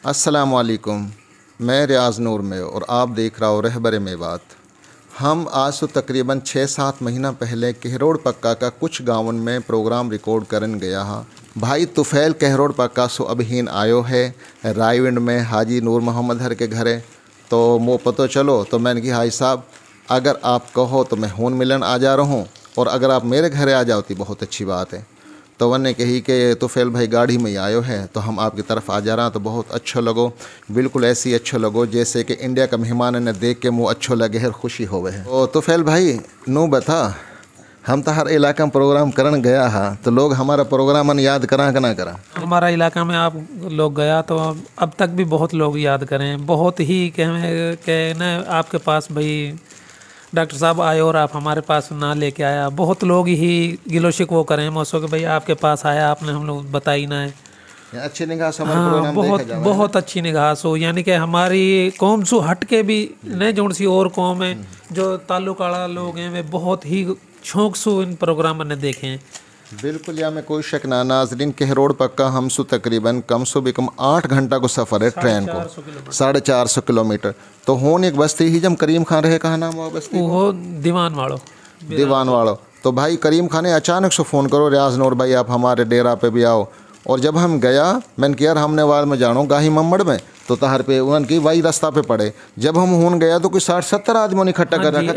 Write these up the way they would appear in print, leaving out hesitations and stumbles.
अस्सलामुअलैकुम। मैं रियाज नूर में और आप देख रहा हो रहबर मेवात। हम आज तो तकरीबन 6-7 महीना पहले कहरोड़ पक्का का कुछ गाँवन में प्रोग्राम रिकॉर्ड करन गया हा। भाई तुफैल कहरोड़ पक्का सो अबहीन आयो है रायविंड में हाजी नूर मोहम्मद हर के घरे। तो मो पतो चलो तो मैंने कहा हाई साहब अगर आप कहो तो मैं हून मिलन आ जा रहा हूँ, और अगर आप मेरे घरे आ जाओ तो बहुत अच्छी बात है। तो वन ने कही कि तुफैल भाई गाड़ी में ही आयो है तो हम आपकी तरफ आ जा रहा तो बहुत अच्छा लगो, बिल्कुल ऐसी अच्छा लगो जैसे कि इंडिया का मेहमान ने देख के मुँह अच्छो लगे है, खुशी होवे है। तो तुफैल भाई नू बता, हम तो हर इलाका में प्रोग्राम करन गया हा तो लोग हमारा प्रोग्राम याद करा कि ना करा? हमारा इलाका में आप लोग गया तो अब तक भी बहुत लोग याद करें, बहुत ही कहना आपके पास भाई डॉक्टर साहब आए और आप हमारे पास ना लेके आया। बहुत लोग ही गिलो शिकवो करें मौसों के भाई आपके पास आया आपने हम लोग बताई ना है। अच्छी निगाह से हमारा हाँ, प्रोग्राम बहुत अच्छी निगाह सो, यानी कि हमारी कौम सो हट के भी नहीं जोड़ सी और कौम है जो ताल्लुक वाला लोग हैं वे बहुत ही शौक से इन प्रोग्राम ने देखे हैं। बिल्कुल, या में कोई शक ना। नाजरीन कहरोड़ पक्का हमसो तकरीबन कम से कम 8 घंटा को सफ़र है ट्रेन को, 450 किलोमीटर। तो होन एक बस्ती ही जब करीम खान रहे, कहा नाम हुआ बस्ती? वो दीवान वालों। तो भाई करीम खान ने अचानक से फ़ोन करो रियाज नूर भाई आप हमारे डेरा पे भी आओ। और जब हम गया मैंने किया हमने वाल में जानो गाही मम्मड़ में तो तहर पे उनकी वही रास्ता पे पड़े। जब हम हून गया तो कोई 60-70 आदमियों ने इकट्ठा कर रखा।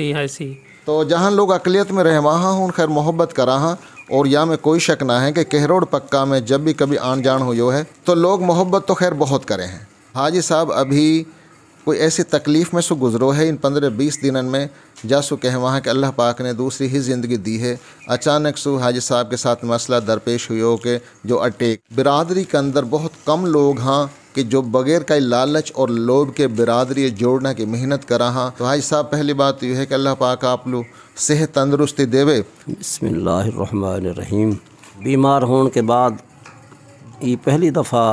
ऐसी तो जहाँ लोग अकलियत में रहे वहाँ हूँ खैर मोहब्बत करा हाँ। और या में कोई शक ना है कि कहरोड़ पक्का में जब भी कभी आन जान हुई है तो लोग मोहब्बत तो खैर बहुत करे हैं। हाजी साहब अभी कोई ऐसी तकलीफ़ में सो गुजरो है इन 15-20 दिनन में जासु कह वहाँ कि अल्लाह पाक ने दूसरी ही ज़िंदगी दी है। अचानक सो हाजी साहब के साथ मसला दरपेश हुई हो कि जो अटैक बिरादरी के अंदर बहुत कम लोग हाँ कि जो बगैर का लालच और लोभ के बिरादरी जोड़ना की मेहनत करा हाँ। तो हाजी साहब पहली बात यह है कि अल्लाह पाक आप लोग सेहत तंदुरुस्ती देवे। बिस्मिल्लाहिर्रहमानिर्रहीम। बीमार होने के बाद ये पहली दफ़ा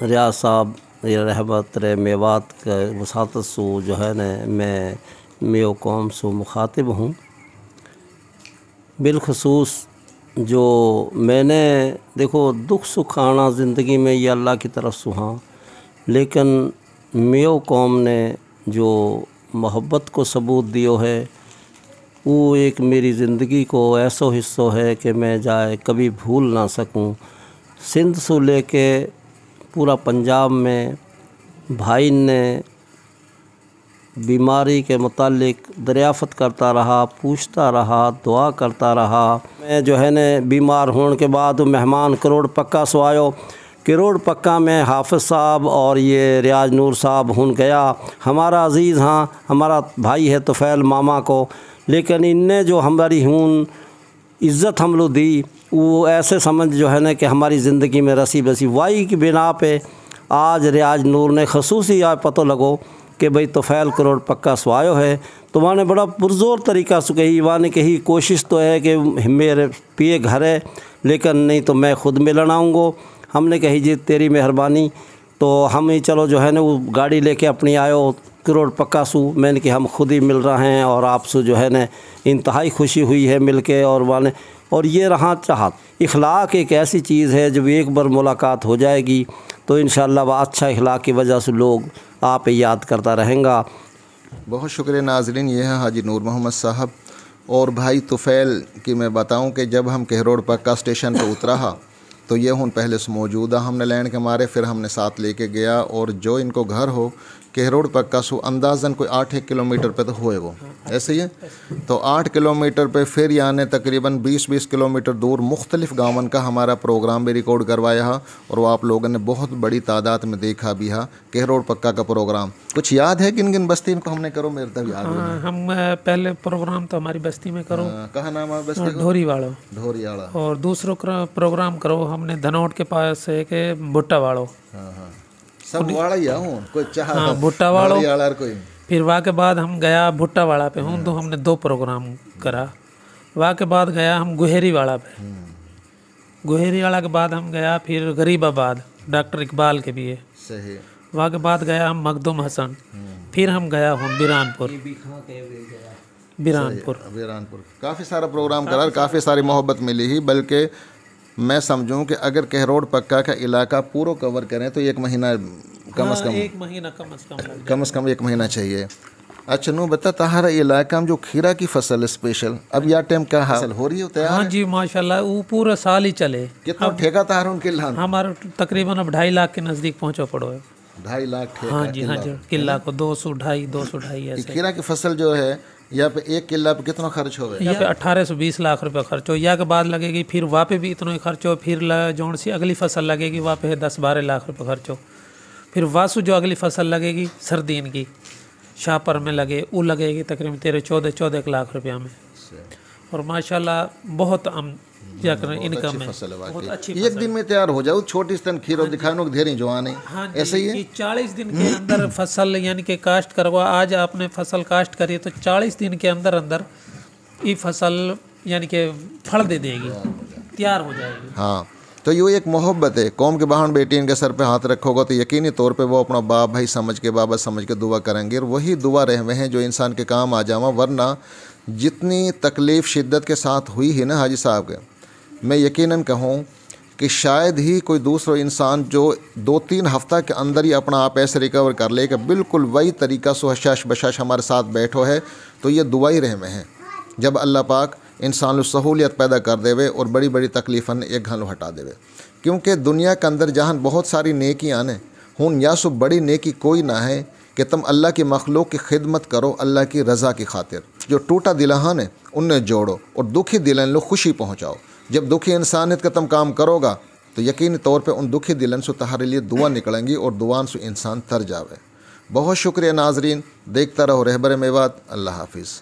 रियाज साहब रहमत रे मेवात के वसात सो जो है न मैं मेो कौम सो मुखातिब हूँ। बिलखसूस जो मैंने देखो दुख सुख आना ज़िंदगी में ये अल्लाह की तरफ से हाँ, लेकिन मेो कौम ने जो मोहब्बत को सबूत दियो है वो एक मेरी ज़िंदगी को ऐसो हिस्सों है कि मैं जाए कभी भूल ना सकूं। सिंध से लेके पूरा पंजाब में भाई ने बीमारी के मुतालिक दरियाफ़त करता रहा, पूछता रहा, दुआ करता रहा। मैं जो है न बीमार होने के बाद मेहमान करोड़ पक्का सो आयो। करोड़ पक्का में हाफिज़ साहब और ये रियाज नूर साहब हुन गया। हमारा अज़ीज़ हाँ हमारा भाई है तुफैल मामा को, लेकिन इनने जो हमारी हुन इज़्ज़त हम लोग दी वो ऐसे समझ जो है ना कि हमारी ज़िंदगी में रसी बसी वाई की बिना पे आज रियाज नूर ने खसूसी आज पता लगो कि भाई तुफैल करोड़ पक्का स्वायो है। तो वहाँ ने बड़ा पुरजोर तरीक़ा से कही, वहाँ ने कही कोशिश तो है कि मेरे पिए घर है लेकिन नहीं तो मैं ख़ुद मिलन आऊँगो। हमने कही जी तेरी मेहरबानी। तो हम ही चलो जो है ना वो गाड़ी लेके अपनी आयो करोड़ पक्का सू। मैंने कि हम खुद ही मिल रहे हैं और आपसे जो है न इंतहाई खुशी हुई है मिल के। और वाले और ये रहा चाहत, इखलाक एक ऐसी चीज़ है जब एक बार मुलाकात हो जाएगी तो इंशाअल्लाह वह अच्छा इखलाक की वजह से लोग आप याद करता रहेंगा। बहुत शुक्रिया नाज़रीन, ये है हाजी नूर मोहम्मद साहब। और भाई तुफैल की मैं बताऊं कि जब हम कहरोड़ पक्का स्टेशन पर उतरा तो ये हूँ पहले से मौजूदा हमने लैंड के मारे, फिर हमने साथ लेके गया। और जो इनको घर हो कहरोड़ पक्का सो अंदाज़न कोई 8 किलोमीटर पे तो होए वो ऐसे ही है। तो 8 किलोमीटर पे फिर यानी तकरीबन 20-20 किलोमीटर दूर मुख्तलिफ़ गाँवन का हमारा प्रोग्राम भी रिकॉर्ड करवाया है। और वो आप लोगों ने बहुत बड़ी तादाद में देखा भी है कहरोड़ पक्का का प्रोग्राम। कुछ याद है किन किन बस्ती इनको हमने करो? मेरे तक याद है। हम पहले प्रोग्राम तो हमारी बस्ती में करो। कहाँ नाम है बस्ती? ढोरीवाड़ा। और दूसरों प्रोग्राम करो हमने धनौट के पास है कि भुट्टा वाड़ो। हाँ सब वाड़ा ही हूँ कोई चाह। हाँ भुट्टा वाड़ो। कोई फिर वाह के बाद हम गया भुट्टा वाड़ा पे हूँ तो हमने 2 प्रोग्राम करा। वाह के बाद गया हम गुहेरी वाड़ा पे। गुहेरी वाड़ा के बाद हम गया फिर गरीबाबाद डॉक्टर इकबाल के भी है सही। वहाँ के बाद गया हम मखदूम हसन। फिर हम गया हूँ बिरानपुर। काफ़ी सारा प्रोग्राम करा, काफ़ी सारी मोहब्बत मिली ही। बल्कि मैं समझूं कि अगर कहरोड़ पक्का का इलाका पूरा कवर करें तो 1 महीना कम से कम, 1 महीना कम से कम 1 महीना चाहिए। अच्छा नू बता तहारा इलाका में जो खीरा की फसल है स्पेशल, अब यह टाइम का हासिल हो रही होता है? हाँ जी माशाल्लाह, वो पूरा साल ही चले। कितना ठेका तहारा उनके लान? हमारा तकरीबन अब 2.5 लाख के नज़दीक पहुँचो पड़ो है। 2.5 लाख ठेका? हाँ जी हाँ जी, किला को 200-2.5 ऐसे। खीरा की फसल जो है यहाँ पे 1 किला पे कितना खर्च हो? यहाँ पे 18 से 20 लाख रुपए खर्च हो। यहाँ के बाद लगेगी फिर वहाँ पे भी इतना ही खर्च हो, फिर जोन सी अगली फसल लगेगी वहाँ पे 10-12 लाख रुपए खर्च हो। फिर वासु जो अगली फसल लगेगी सर्दीन की शाहपर में लगे, वो लगेगी तकरीबन 13-14 लाख रुपया में। और माशाल्लाह बहुत इनकम है, बहुत अच्छी। 1 दिन में तैयार हो जाओ, छोटी स्तन खीरो दिखाने धेरी जवान है। हाँ ऐसे ही है। 40 दिन के अंदर फसल यानी कि काश्त करवा, आज आपने फसल काश्त करी तो 40 दिन के अंदर अंदर ये फसल यानी कि फल दे देगी, तैयार हो जाएगी। हाँ, तो ये एक मोहब्बत है। कौम के बहन बेटी इनके सर पे हाथ रखोगे तो यकीनी तौर पे वो अपना बाप भाई समझ के, बाबा समझ के दुआ करेंगे, और वही दुआ रहवे हैं जो इंसान के काम आ जावा। वरना जितनी तकलीफ़ शिद्दत के साथ हुई है ना हाजी साहब के, मैं यकीनन कहूँ कि शायद ही कोई दूसरा इंसान जो 2-3 हफ्ता के अंदर ही अपना आप ऐसे रिकवर कर ले कि बिल्कुल वही तरीका से हशाश बशाश हमारे साथ बैठो है। तो ये दुआ ही रहमे हैं जब अल्लाह पाक इंसान सहूलियत पैदा कर देवे और बड़ी बड़ी तकलीफ़न एक घन हटा देवे। क्योंकि दुनिया के अंदर जहाँ बहुत सारी नेकियाँ ने हूँ, या सो बड़ी नेकी कोई ना है कि तुम अल्लाह की मखलूक की खिदमत करो अल्लाह की रज़ा की खातिर। जो टूटा दिलहान है उन्हें जोड़ो और दुखी दिलन लो खुशी पहुँचाओ। जब दुखी इंसानियत का तुम काम करोगा तो यकीनी तौर पे उन दुखी दिलन से तुम्हारे लिए दुआ निकलेंगी और दुआन से इंसान तर जावे। बहुत शुक्रिया नाजरीन, देखता रहो रहबर मेवात। अल्लाह हाफिज़।